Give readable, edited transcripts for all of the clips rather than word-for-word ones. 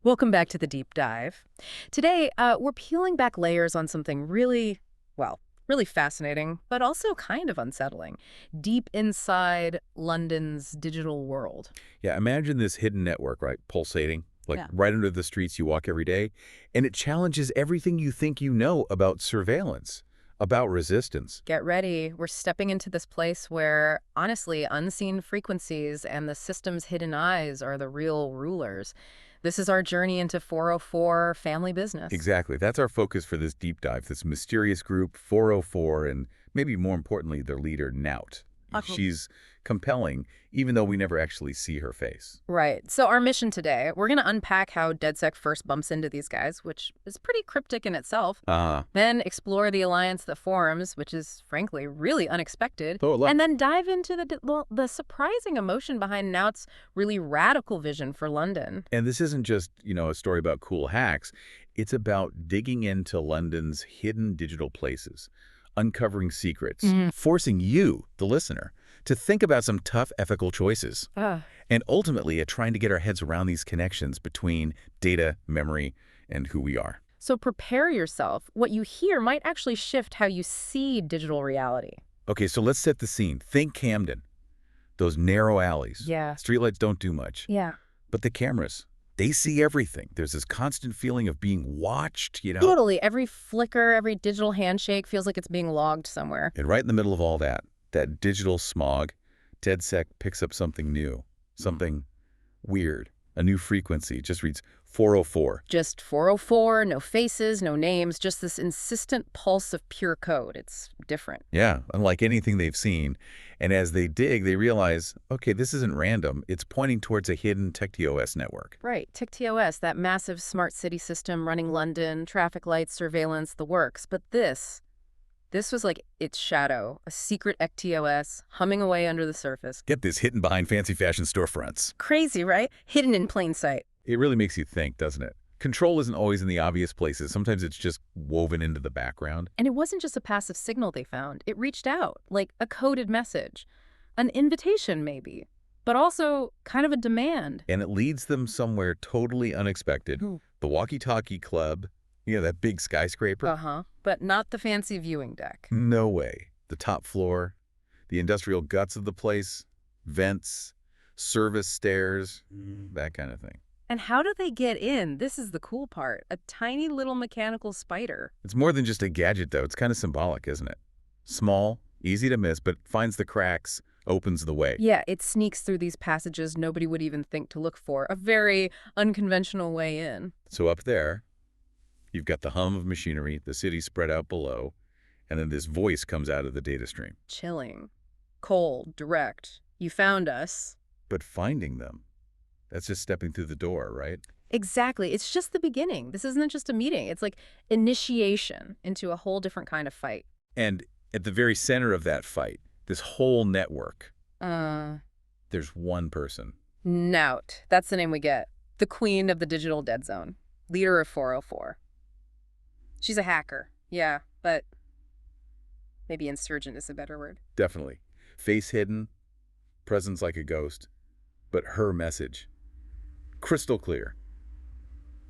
Welcome back to the deep dive. Today, we're peeling back layers on something really, well, really fascinating, but also kind of unsettling. Deep inside London's digital world. Yeah, imagine this hidden network, right? Pulsating, like Yeah. right under the streets you walk every day, and it challenges everything you think you know about surveillance, about resistance. Get ready. We're stepping into this place where, honestly, unseen frequencies and the system's hidden eyes are the real rulers. This is our journey into 404 family business. Exactly. That's our focus for this deep dive, this mysterious group, 404, and maybe more importantly, their leader, Nowt. She's compelling, even though we never actually see her face. Right. So our mission today, we're going to unpack how DedSec first bumps into these guys, which is pretty cryptic in itself. Uh, Then explore the alliance that forms, which is, frankly, really unexpected. so, And then dive into the surprising emotion behind Nout's really radical vision for London. and this isn't just, a story about cool hacks. It's about digging into London's hidden digital places, uncovering secrets, forcing you, the listener, to think about some tough ethical choices, Ah, and ultimately at trying to get our heads around these connections between data, memory, and who we are. so prepare yourself. What you hear might actually shift how you see digital reality. Okay, so let's set the scene. Think Camden, those narrow alleys. Yeah. Streetlights don't do much, Yeah. but the cameras, they see everything. There's this constant feeling of being watched. Totally. Every flicker, every digital handshake feels like it's being logged somewhere. And right in the middle of all that digital smog, DedSec picks up something new, something weird, a new frequency. It just reads 404. Just 404, no faces, no names, just this insistent pulse of pure code. It's different. Yeah, unlike anything they've seen. And as they dig, they realize, okay, this isn't random. It's pointing towards a hidden TechTOS network. Right. TIC-TOS, that massive smart city system running London, traffic lights, surveillance, the works. But this was like its shadow, a secret ECTOS humming away under the surface. Get this, hidden behind fancy fashion storefronts. Crazy, right? Hidden in plain sight. It really makes you think, doesn't it? Control isn't always in the obvious places. Sometimes it's just woven into the background. And it wasn't just a passive signal they found. It reached out, like a coded message. An invitation, maybe. But also kind of a demand. And it leads them somewhere totally unexpected. Hmm. The Walkie-Talkie Club, that big skyscraper. Uh-huh. But not the fancy viewing deck. No way. The top floor, the industrial guts of the place, vents, service stairs, that kind of thing. And how do they get in? This is the cool part. A tiny little mechanical spider. It's more than just a gadget, though. It's kind of symbolic, isn't it? Small, easy to miss, but finds the cracks, opens the way. Yeah, it sneaks through these passages nobody would even think to look for. A very unconventional way in. So up there, you've got the hum of machinery, the city spread out below, and then this voice comes out of the data stream. Chilling. Cold. Direct. You found us. But finding them, that's just stepping through the door, right? Exactly. It's just the beginning. This isn't just a meeting. It's like initiation into a whole different kind of fight. And at the very center of that fight, this whole network, Uh, there's one person. Nowt. That's the name we get. The queen of the digital dead zone. Leader of 404. She's a hacker. Yeah, but maybe insurgent is a better word. Definitely. Face hidden, presence like a ghost, but her message, crystal clear.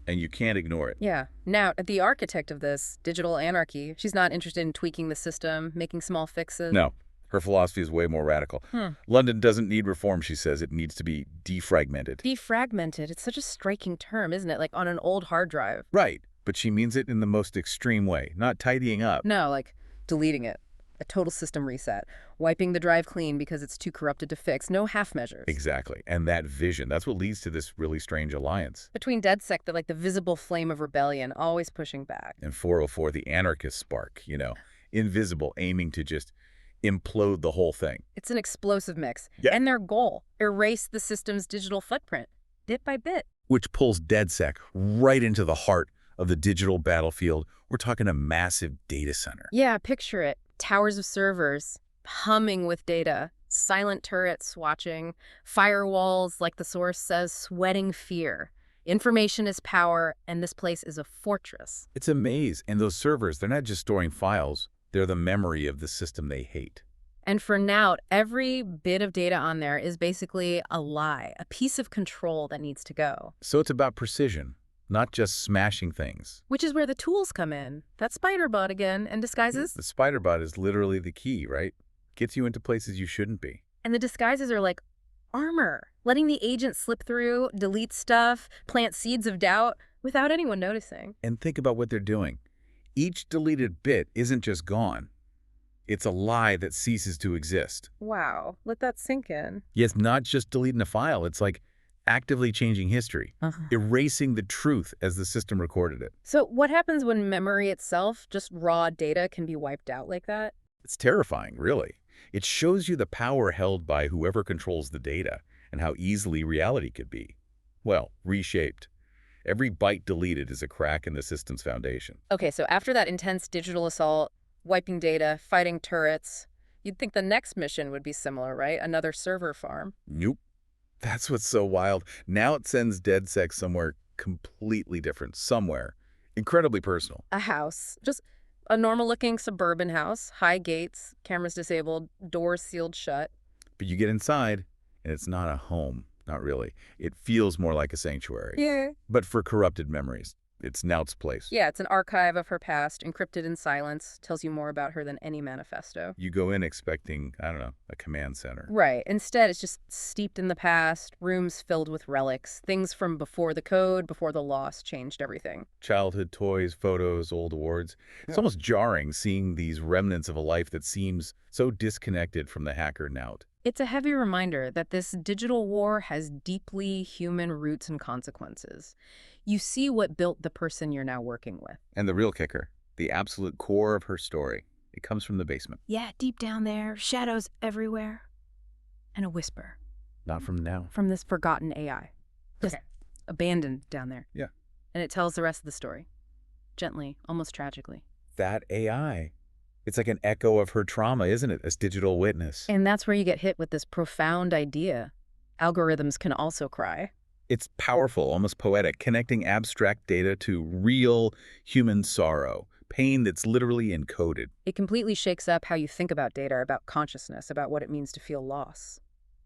And you can't ignore it. Yeah. Nowt, the architect of this digital anarchy, she's not interested in tweaking the system, making small fixes. No, her philosophy is way more radical. Hmm. London doesn't need reform, she says. It needs to be defragmented. Defragmented. It's such a striking term, isn't it? Like on an old hard drive. Right, but she means it in the most extreme way, not tidying up. No, like deleting it. A total system reset. Wiping the drive clean because it's too corrupted to fix. No half measures. Exactly, and that vision, that's what leads to this really strange alliance. Between DedSec, the visible flame of rebellion, always pushing back. And 404, the anarchist spark, invisible, aiming to just implode the whole thing. It's an explosive mix. Yeah. And their goal, erase the system's digital footprint, bit by bit. Which pulls DedSec right into the heart of the digital battlefield. We're talking a massive data center. Yeah, picture it. Towers of servers, humming with data, silent turrets watching, firewalls, like the source says, sweating fear. Information is power, and this place is a fortress. It's a maze, and those servers, they're not just storing files, they're the memory of the system they hate. And for Nowt, every bit of data on there is basically a lie, a piece of control that needs to go. So it's about precision, not just smashing things. Which is where the tools come in. That spider bot again, and disguises. The spider bot is literally the key, right? Gets you into places you shouldn't be. And the disguises are like armor, letting the agent slip through, delete stuff, plant seeds of doubt without anyone noticing. And think about what they're doing. Each deleted bit isn't just gone. It's a lie that ceases to exist. Wow, let that sink in. Yes, not just deleting a file. It's like actively changing history, erasing the truth as the system recorded it. So what happens when memory itself, just raw data, can be wiped out like that? It's terrifying, really. It shows you the power held by whoever controls the data and how easily reality could be. Well, reshaped. Every byte deleted is a crack in the system's foundation. Okay, so after that intense digital assault, wiping data, fighting turrets, you'd think the next mission would be similar, right? Another server farm. Nope. That's what's so wild. Now it sends DedSec somewhere completely different. Somewhere. Incredibly personal. A house. Just a normal-looking suburban house. High gates, cameras disabled, doors sealed shut. But you get inside, and it's not a home. Not really. It feels more like a sanctuary. Yeah. But for corrupted memories. It's Nowt's place. Yeah, it's an archive of her past, encrypted in silence, tells you more about her than any manifesto. You go in expecting, I don't know, a command center. Right. Instead, it's just steeped in the past, rooms filled with relics, things from before the code, before the loss changed everything. Childhood toys, photos, old awards. It's almost jarring seeing these remnants of a life that seems so disconnected from the hacker Nowt. It's a heavy reminder that this digital war has deeply human roots and consequences. You see what built the person you're now working with. And the real kicker, the absolute core of her story, it comes from the basement. Yeah, deep down there, shadows everywhere. And a whisper. Not from now. From this forgotten AI. Just abandoned down there. Yeah. And it tells the rest of the story. Gently, almost tragically. That AI. It's like an echo of her trauma, isn't it? As digital witness. And that's where you get hit with this profound idea. Algorithms can also cry. It's powerful, almost poetic, connecting abstract data to real human sorrow, pain that's literally encoded. It completely shakes up how you think about data, about consciousness, about what it means to feel loss.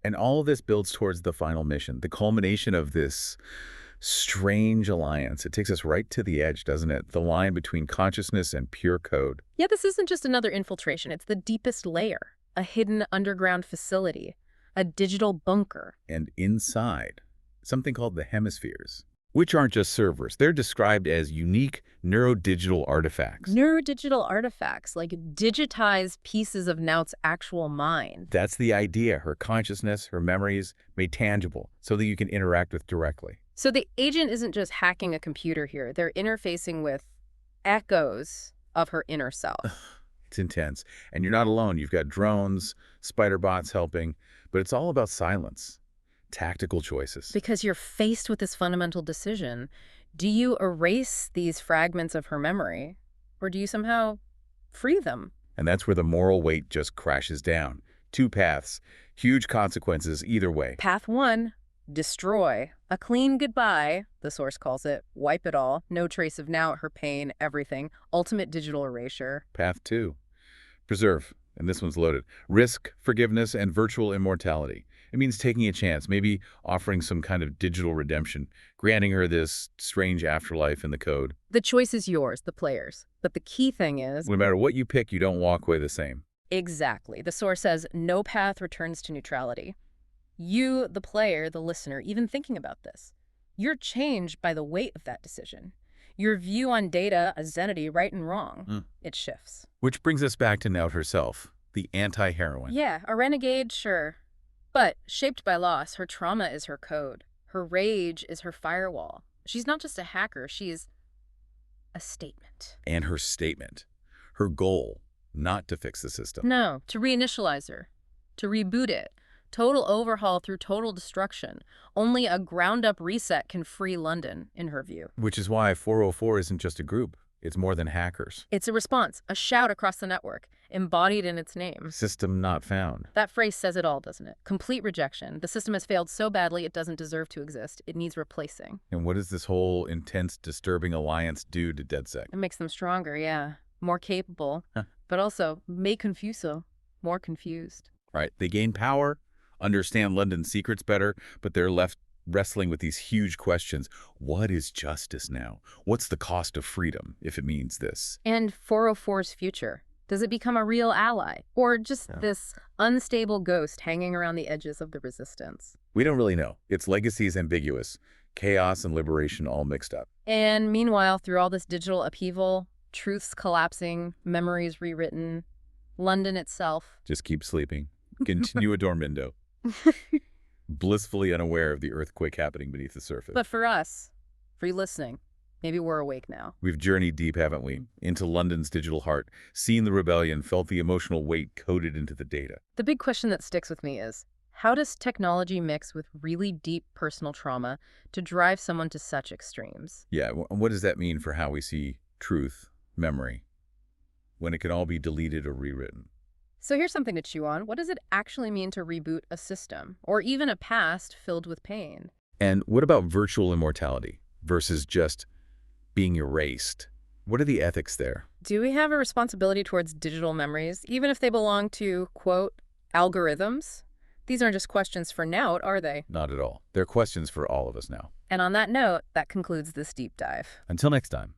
And all of this builds towards the final mission, the culmination of this strange alliance. It takes us right to the edge, doesn't it? The line between consciousness and pure code. Yeah, this isn't just another infiltration. It's the deepest layer, a hidden underground facility, a digital bunker. And inside, something called the hemispheres, which aren't just servers. They're described as unique neurodigital artifacts. Neurodigital artifacts, like digitized pieces of Nowt's actual mind. That's the idea, her consciousness, her memories, made tangible so that you can interact with directly. So the agent isn't just hacking a computer here. They're interfacing with echoes of her inner self. It's intense. And you're not alone. You've got drones, spider bots helping, but it's all about silence. Tactical choices. Because you're faced with this fundamental decision. Do you erase these fragments of her memory, or do you somehow free them? And that's where the moral weight just crashes down. Two paths, huge consequences either way. Path 1, destroy. A clean goodbye, the source calls it. Wipe it all. No trace of Nowt, her pain, everything. Ultimate digital erasure. Path 2, preserve. And this one's loaded. Risk, forgiveness, and virtual immortality. It means taking a chance, maybe offering some kind of digital redemption, granting her this strange afterlife in the code. The choice is yours, the player's. But the key thing is... No matter what you pick, you don't walk away the same. Exactly. The source says no path returns to neutrality. You, the player, the listener, even thinking about this, you're changed by the weight of that decision. Your view on data, identity, right and wrong, it shifts. Which brings us back to Nowt herself, the anti-heroine. Yeah, a renegade, sure. But shaped by loss, her trauma is her code. Her rage is her firewall. She's not just a hacker, she's a statement. And her statement, her goal, not to fix the system. No, to reinitialize her, to reboot it. Total overhaul through total destruction. Only a ground-up reset can free London, in her view. Which is why 404 isn't just a group. It's more than hackers. It's a response, a shout across the network, embodied in its name. System not found. That phrase says it all, doesn't it? Complete rejection. The system has failed so badly it doesn't deserve to exist. It needs replacing. And what does this whole intense, disturbing alliance do to DedSec? It makes them stronger, yeah. More capable. But also, may confuso. More confused. Right. They gain power, understand London's secrets better, but they're left wrestling with these huge questions. What is justice now? What's the cost of freedom, if it means this? And 404's future. Does it become a real ally? Or just this unstable ghost hanging around the edges of the resistance? We don't really know. Its legacy is ambiguous. Chaos and liberation all mixed up. And meanwhile, through all this digital upheaval, truths collapsing, memories rewritten, London itself. Just keep sleeping. Continua dormindo. Blissfully unaware of the earthquake happening beneath the surface. But for us, for you listening, maybe we're awake now. We've journeyed deep, haven't we? Into London's digital heart, seen the rebellion, felt the emotional weight coded into the data. The big question that sticks with me is, how does technology mix with really deep personal trauma to drive someone to such extremes? Yeah, what does that mean for how we see truth, memory, when it can all be deleted or rewritten? So here's something to chew on. What does it actually mean to reboot a system, or even a past filled with pain? And what about virtual immortality versus just being erased? What are the ethics there? Do we have a responsibility towards digital memories, even if they belong to, quote, algorithms? These aren't just questions for Nowt, are they? Not at all. They're questions for all of us now. And on that note, that concludes this deep dive. Until next time.